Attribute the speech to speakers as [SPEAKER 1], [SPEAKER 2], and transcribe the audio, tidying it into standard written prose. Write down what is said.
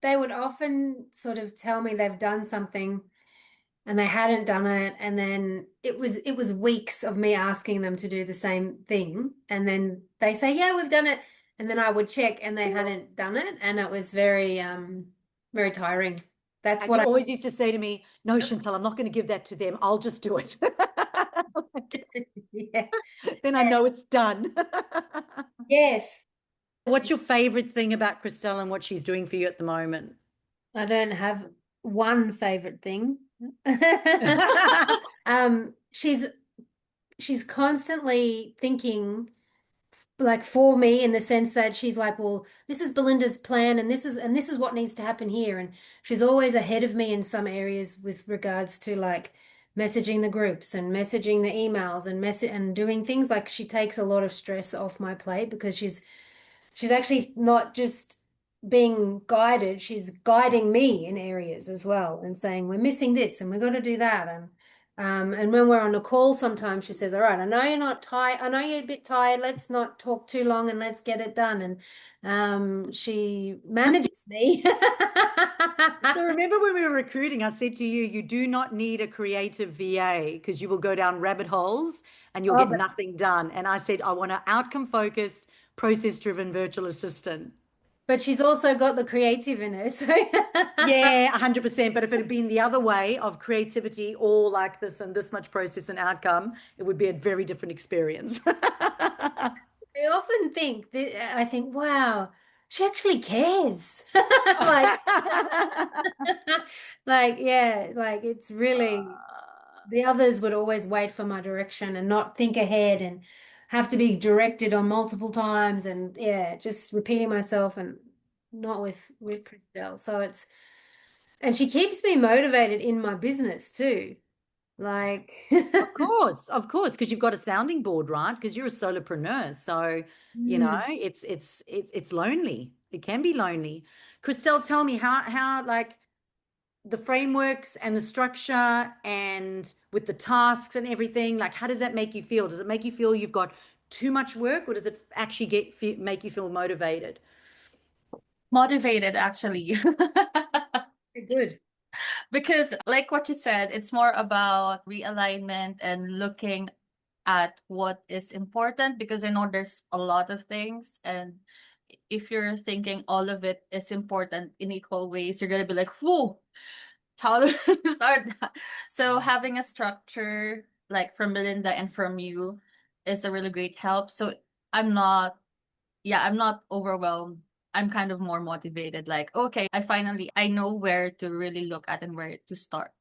[SPEAKER 1] they would often sort of tell me they've done something and they hadn't done it, and then it was weeks of me asking them to do the same thing, and then they say, "Yeah, we've done it." And then I would check and they hadn't done it, and it was very tiring. That's
[SPEAKER 2] And
[SPEAKER 1] what
[SPEAKER 2] you
[SPEAKER 1] I
[SPEAKER 2] always used to say to me, no, Chantal, I'm not going to give that to them. I'll just do it.
[SPEAKER 1] yeah.
[SPEAKER 2] Then I know it's done.
[SPEAKER 1] Yes.
[SPEAKER 2] What's your favorite thing about Christelle and what she's doing for you at the moment?
[SPEAKER 1] I don't have one favorite thing. She's constantly thinking like for me in the sense that she's like, well, this is Belinda's plan and this is what needs to happen here. And she's always ahead of me in some areas with regards to like messaging the groups and messaging the emails and doing things. Like she takes a lot of stress off my plate because she's actually not just being guided, she's guiding me in areas as well and saying, we're missing this and we've got to do that. And when we're on a call, sometimes she says, all right, I know you're not tired. I know you're a bit tired. Let's not talk too long and let's get it done. And she manages me.
[SPEAKER 2] So remember when we were recruiting, I said to you, you do not need a creative VA because you will go down rabbit holes and you'll
[SPEAKER 1] Oh,
[SPEAKER 2] get
[SPEAKER 1] but
[SPEAKER 2] nothing done. And I said, I want an outcome focused, process driven virtual assistant.
[SPEAKER 1] she's also got the creative in her. So
[SPEAKER 2] Yeah, 100%. But if it had been the other way of creativity, all like this and this much process and outcome, it would be a very different experience.
[SPEAKER 1] I often think that I think, wow, she actually cares. Like, like, yeah, like it's really the others would always wait for my direction and not think ahead and have to be directed on multiple times and yeah, just repeating myself and not with Christelle. So it's and she keeps me motivated in my business too. Like,
[SPEAKER 2] Of course, because you've got a sounding board, right? Because you're a solopreneur, so
[SPEAKER 1] mm.
[SPEAKER 2] it's lonely. It can be lonely. Christelle, tell me how like the frameworks and the structure and with the tasks and everything, like how does that make you feel? Does it make you feel you've got too much work, or does it actually make you feel motivated?
[SPEAKER 3] Motivated, actually.
[SPEAKER 1] Good.
[SPEAKER 3] Because, like what you said, it's more about realignment and looking at what is important. Because I know there's a lot of things, and if you're thinking all of it is important in equal ways, you're gonna be like, whoa, how do I start that? So having a structure like from Belinda and from you is a really great help. So I'm not, yeah, I'm not overwhelmed. I'm kind of more motivated. Like, okay, I know where to really look at and where to start.